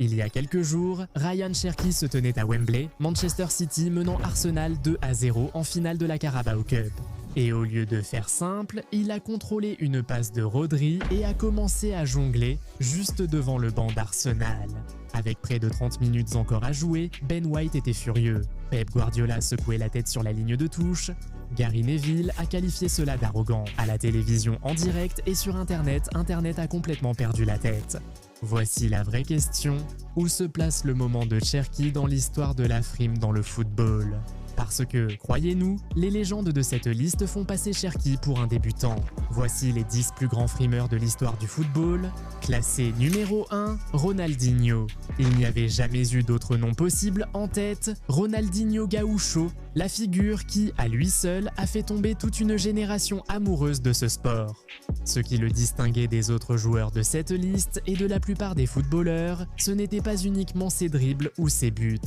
Il y a quelques jours, Ryan Cherki se tenait à Wembley, Manchester City menant Arsenal 2-0 en finale de la Carabao Cup. Et au lieu de faire simple, il a contrôlé une passe de Rodri et a commencé à jongler juste devant le banc d'Arsenal. Avec près de 30 minutes encore à jouer, Ben White était furieux. Pep Guardiola secouait la tête sur la ligne de touche. Gary Neville a qualifié cela d'arrogant. À la télévision en direct et sur Internet a complètement perdu la tête. Voici la vraie question, où se place le moment de Cherki dans l'histoire de la frime dans le football? Parce que, croyez-nous, les légendes de cette liste font passer Cherki pour un débutant. Voici les 10 plus grands frimeurs de l'histoire du football. Classé numéro 1, Ronaldinho. Il n'y avait jamais eu d'autre nom possible en tête, Ronaldinho Gaúcho, la figure qui, à lui seul, a fait tomber toute une génération amoureuse de ce sport. Ce qui le distinguait des autres joueurs de cette liste et de la plupart des footballeurs, ce n'était pas uniquement ses dribbles ou ses buts.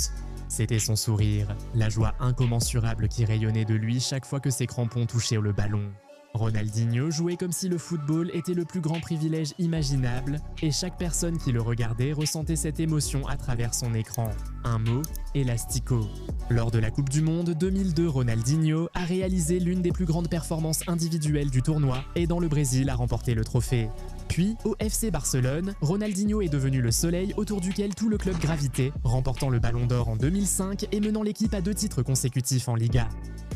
C'était son sourire, la joie incommensurable qui rayonnait de lui chaque fois que ses crampons touchaient le ballon. Ronaldinho jouait comme si le football était le plus grand privilège imaginable et chaque personne qui le regardait ressentait cette émotion à travers son écran. Un mot, élastico. Lors de la Coupe du Monde 2002, Ronaldinho a réalisé l'une des plus grandes performances individuelles du tournoi et dans le Brésil a remporté le trophée. Puis, au FC Barcelone, Ronaldinho est devenu le soleil autour duquel tout le club gravitait, remportant le Ballon d'Or en 2005 et menant l'équipe à 2 titres consécutifs en Liga.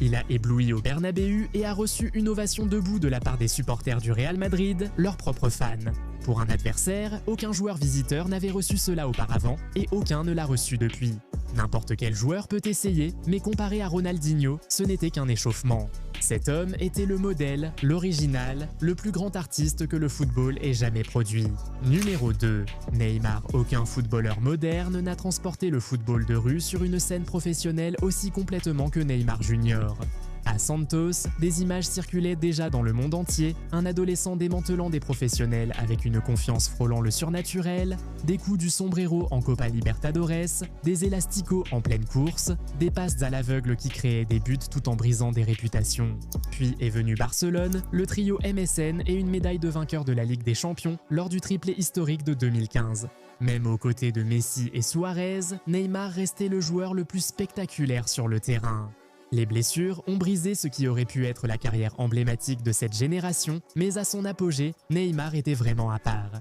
Il a ébloui au Bernabéu et a reçu une ovation debout de la part des supporters du Real Madrid, leurs propres fans. Pour un adversaire, aucun joueur visiteur n'avait reçu cela auparavant et aucun ne l'a reçu depuis. N'importe quel joueur peut essayer, mais comparé à Ronaldinho, ce n'était qu'un échauffement. Cet homme était le modèle, l'original, le plus grand artiste que le football ait jamais produit. Numéro 2. Neymar. Aucun footballeur moderne n'a transporté le football de rue sur une scène professionnelle aussi complètement que Neymar Jr. À Santos, des images circulaient déjà dans le monde entier, un adolescent démantelant des professionnels avec une confiance frôlant le surnaturel, des coups du sombrero en Copa Libertadores, des élasticos en pleine course, des passes à l'aveugle qui créaient des buts tout en brisant des réputations. Puis est venu Barcelone, le trio MSN et une médaille de vainqueur de la Ligue des Champions lors du triplé historique de 2015. Même aux côtés de Messi et Suarez, Neymar restait le joueur le plus spectaculaire sur le terrain. Les blessures ont brisé ce qui aurait pu être la carrière emblématique de cette génération, mais à son apogée, Neymar était vraiment à part.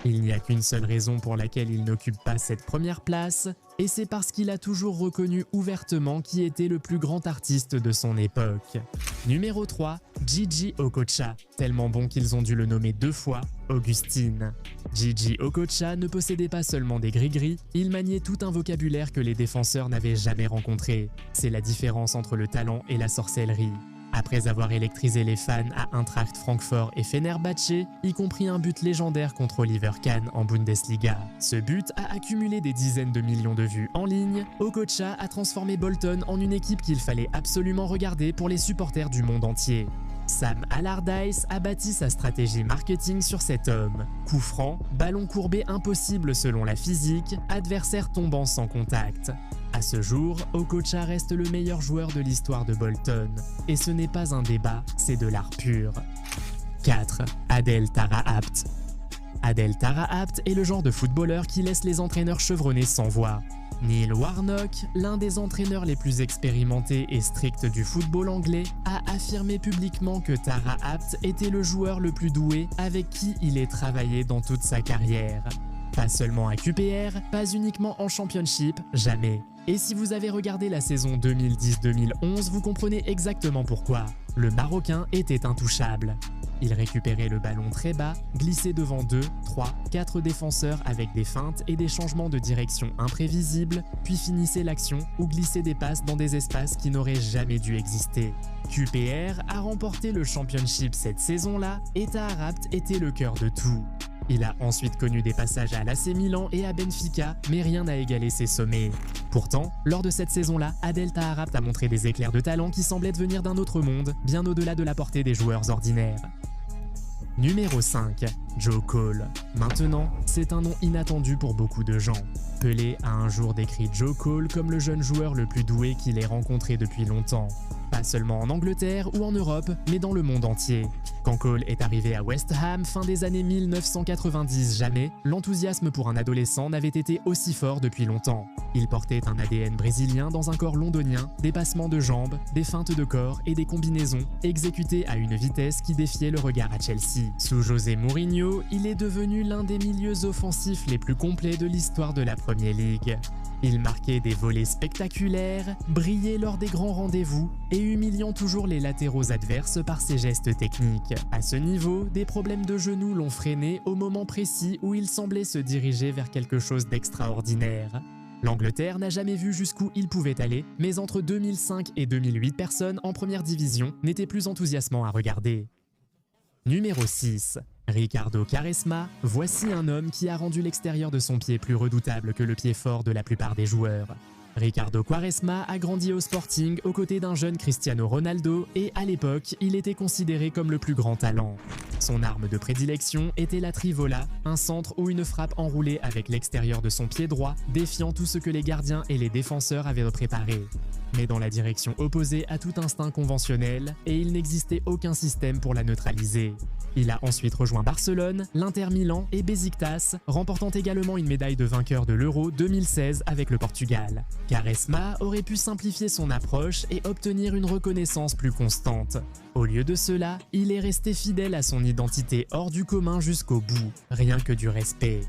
Il n'y a qu'une seule raison pour laquelle il n'occupe pas cette première place, et c'est parce qu'il a toujours reconnu ouvertement qui était le plus grand artiste de son époque. Numéro 3, Gigi Okocha, tellement bon qu'ils ont dû le nommer 2 fois, Augustine. Gigi Okocha ne possédait pas seulement des gris-gris, il maniait tout un vocabulaire que les défenseurs n'avaient jamais rencontré. C'est la différence entre le talent et la sorcellerie. Après avoir électrisé les fans à Eintracht Francfort et Fenerbahçe, y compris un but légendaire contre Oliver Kahn en Bundesliga. Ce but a accumulé des dizaines de millions de vues en ligne. Okocha a transformé Bolton en une équipe qu'il fallait absolument regarder pour les supporters du monde entier. Sam Allardyce a bâti sa stratégie marketing sur cet homme. Coup franc, ballon courbé impossible selon la physique, adversaire tombant sans contact. À ce jour, Okocha reste le meilleur joueur de l'histoire de Bolton. Et ce n'est pas un débat, c'est de l'art pur. 4. Adel Tarabt. Adel Tarabt est le genre de footballeur qui laisse les entraîneurs chevronnés sans voix. Neil Warnock, l'un des entraîneurs les plus expérimentés et stricts du football anglais, a affirmé publiquement que Tarabt était le joueur le plus doué avec qui il ait travaillé dans toute sa carrière. Pas seulement à QPR, pas uniquement en Championship, jamais. Et si vous avez regardé la saison 2010-2011, vous comprenez exactement pourquoi. Le Marocain était intouchable. Il récupérait le ballon très bas, glissait devant 2, 3, 4 défenseurs avec des feintes et des changements de direction imprévisibles, puis finissait l'action ou glissait des passes dans des espaces qui n'auraient jamais dû exister. QPR a remporté le Championship cette saison-là et Tarabt était le cœur de tout. Il a ensuite connu des passages à l'AC Milan et à Benfica, mais rien n'a égalé ses sommets. Pourtant, lors de cette saison-là, Adel Tarabt a montré des éclairs de talent qui semblaient venir d'un autre monde, bien au-delà de la portée des joueurs ordinaires. Numéro 5. Joe Cole. Maintenant, c'est un nom inattendu pour beaucoup de gens. Pelé a un jour décrit Joe Cole comme le jeune joueur le plus doué qu'il ait rencontré depuis longtemps. pas seulement en Angleterre ou en Europe, mais dans le monde entier. Quand Cole est arrivé à West Ham fin des années 1990, jamais l'enthousiasme pour un adolescent n'avait été aussi fort depuis longtemps. Il portait un ADN brésilien dans un corps londonien, des passements de jambes, des feintes de corps et des combinaisons exécutées à une vitesse qui défiait le regard à Chelsea. Sous José Mourinho, il est devenu l'un des milieux offensifs les plus complets de l'histoire de la Premier League. Il marquait des volées spectaculaires, brillait lors des grands rendez-vous et humiliant toujours les latéraux adverses par ses gestes techniques. À ce niveau, des problèmes de genoux l'ont freiné au moment précis où il semblait se diriger vers quelque chose d'extraordinaire. L'Angleterre n'a jamais vu jusqu'où il pouvait aller, mais entre 2005 et 2008, personne en première division n'était plus enthousiasmant à regarder. Numéro 6. Ricardo Quaresma, voici un homme qui a rendu l'extérieur de son pied plus redoutable que le pied fort de la plupart des joueurs. Ricardo Quaresma a grandi au Sporting aux côtés d'un jeune Cristiano Ronaldo et à l'époque, il était considéré comme le plus grand talent. Son arme de prédilection était la trivola, un centre ou une frappe enroulée avec l'extérieur de son pied droit, défiant tout ce que les gardiens et les défenseurs avaient préparé. Mais dans la direction opposée à tout instinct conventionnel, et il n'existait aucun système pour la neutraliser. Il a ensuite rejoint Barcelone, l'Inter Milan et Besiktas, remportant également une médaille de vainqueur de l'Euro 2016 avec le Portugal. Quaresma aurait pu simplifier son approche et obtenir une reconnaissance plus constante. Au lieu de cela, il est resté fidèle à son identité hors du commun jusqu'au bout, rien que du respect.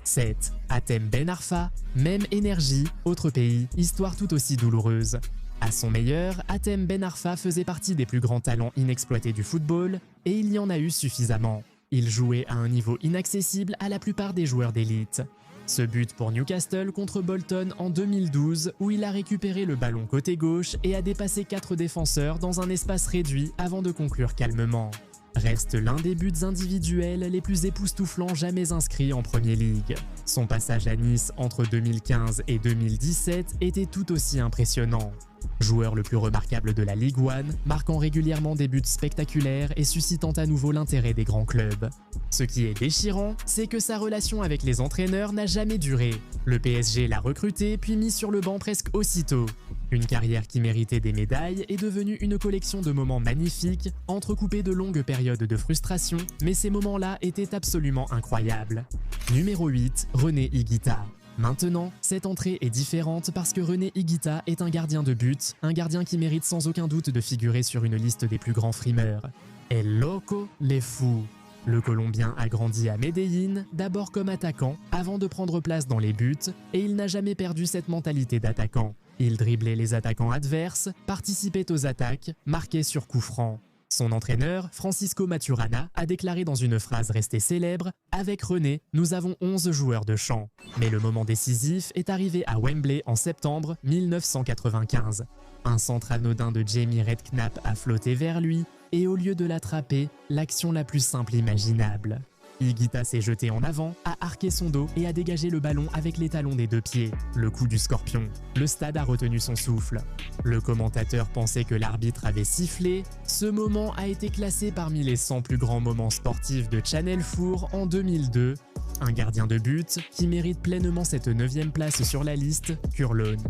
7. Hatem Ben Arfa, même énergie, autre pays, histoire tout aussi douloureuse. À son meilleur, Hatem Ben Arfa faisait partie des plus grands talents inexploités du football, et il y en a eu suffisamment. Il jouait à un niveau inaccessible à la plupart des joueurs d'élite. Ce but pour Newcastle contre Bolton en 2012, où il a récupéré le ballon côté gauche et a dépassé 4 défenseurs dans un espace réduit avant de conclure calmement. Reste l'un des buts individuels les plus époustouflants jamais inscrits en Premier League. Son passage à Nice entre 2015 et 2017 était tout aussi impressionnant. Joueur le plus remarquable de la Ligue 1, marquant régulièrement des buts spectaculaires et suscitant à nouveau l'intérêt des grands clubs. Ce qui est déchirant, c'est que sa relation avec les entraîneurs n'a jamais duré. Le PSG l'a recruté puis mis sur le banc presque aussitôt. Une carrière qui méritait des médailles est devenue une collection de moments magnifiques, entrecoupés de longues périodes de frustration, mais ces moments-là étaient absolument incroyables. Numéro 8, René Higuita. Maintenant, cette entrée est différente parce que René Higuita est un gardien de but, un gardien qui mérite sans aucun doute de figurer sur une liste des plus grands frimeurs. El Loco, les fous. Le Colombien a grandi à Medellín, d'abord comme attaquant, avant de prendre place dans les buts, et il n'a jamais perdu cette mentalité d'attaquant. Il driblait les attaquants adverses, participait aux attaques, marquait sur coups francs. Son entraîneur, Francisco Maturana, a déclaré dans une phrase restée célèbre « Avec René, nous avons 11 joueurs de champ ». Mais le moment décisif est arrivé à Wembley en septembre 1995. Un centre anodin de Jamie Redknapp a flotté vers lui, et au lieu de l'attraper, l'action la plus simple imaginable. Higuita s'est jeté en avant, a arqué son dos et a dégagé le ballon avec les talons des deux pieds, le coup du scorpion. Le stade a retenu son souffle. Le commentateur pensait que l'arbitre avait sifflé. Ce moment a été classé parmi les 100 plus grands moments sportifs de Channel 4 en 2002. Un gardien de but qui mérite pleinement cette 9e place sur la liste, Curlone.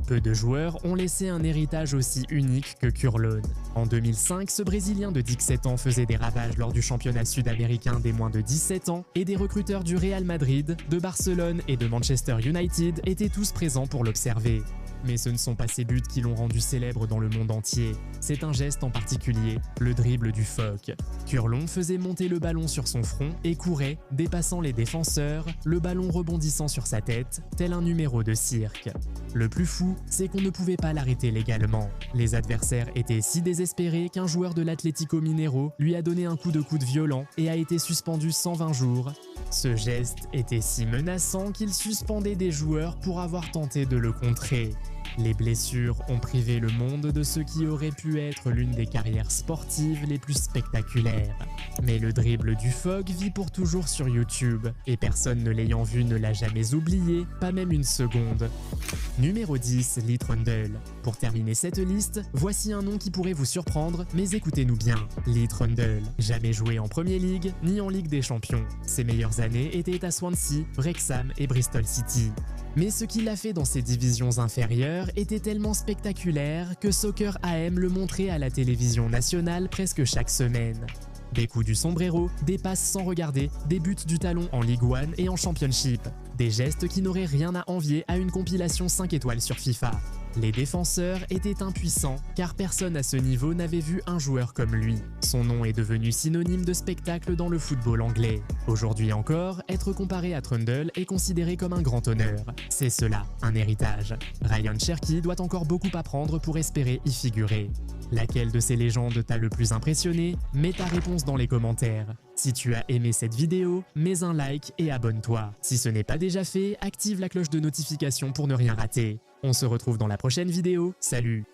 Peu de joueurs ont laissé un héritage aussi unique que Curlone. En 2005, ce Brésilien de 17 ans faisait des ravages lors du championnat sud-américain des moins de 17 ans et des recruteurs du Real Madrid, de Barcelone et de Manchester United étaient tous présents pour l'observer. Mais ce ne sont pas ces buts qui l'ont rendu célèbre dans le monde entier. C'est un geste en particulier, le dribble du phoque. Curlon faisait monter le ballon sur son front et courait, dépassant les défenseurs, le ballon rebondissant sur sa tête, tel un numéro de cirque. Le plus fou, c'est qu'on ne pouvait pas l'arrêter légalement. Les adversaires étaient si désespérés qu'un joueur de l'Atlético Mineiro lui a donné un coup de coude violent et a été suspendu 120 jours. Ce geste était si menaçant qu'il suspendait des joueurs pour avoir tenté de le contrer. Les blessures ont privé le monde de ce qui aurait pu être l'une des carrières sportives les plus spectaculaires. Mais le dribble du phoque vit pour toujours sur YouTube, et personne ne l'ayant vu ne l'a jamais oublié, pas même une seconde. Numéro 10, Lee Trundle. Pour terminer cette liste, voici un nom qui pourrait vous surprendre, mais écoutez-nous bien. Lee Trundle, jamais joué en Premier League, ni en Ligue des Champions. Ses meilleures années étaient à Swansea, Wrexham et Bristol City. Mais ce qu'il a fait dans ses divisions inférieures était tellement spectaculaire que Soccer AM le montrait à la télévision nationale presque chaque semaine. Des coups du sombrero, des passes sans regarder, des buts du talon en Ligue 1 et en Championship. Des gestes qui n'auraient rien à envier à une compilation 5 étoiles sur FIFA. Les défenseurs étaient impuissants car personne à ce niveau n'avait vu un joueur comme lui. Son nom est devenu synonyme de spectacle dans le football anglais. Aujourd'hui encore, être comparé à Trundle est considéré comme un grand honneur. C'est cela, un héritage. Ryan Cherki doit encore beaucoup apprendre pour espérer y figurer. Laquelle de ces légendes t'a le plus impressionné? Mets ta réponse dans les commentaires. Si tu as aimé cette vidéo, mets un like et abonne-toi. Si ce n'est pas déjà fait, active la cloche de notification pour ne rien rater. On se retrouve dans la prochaine vidéo, salut!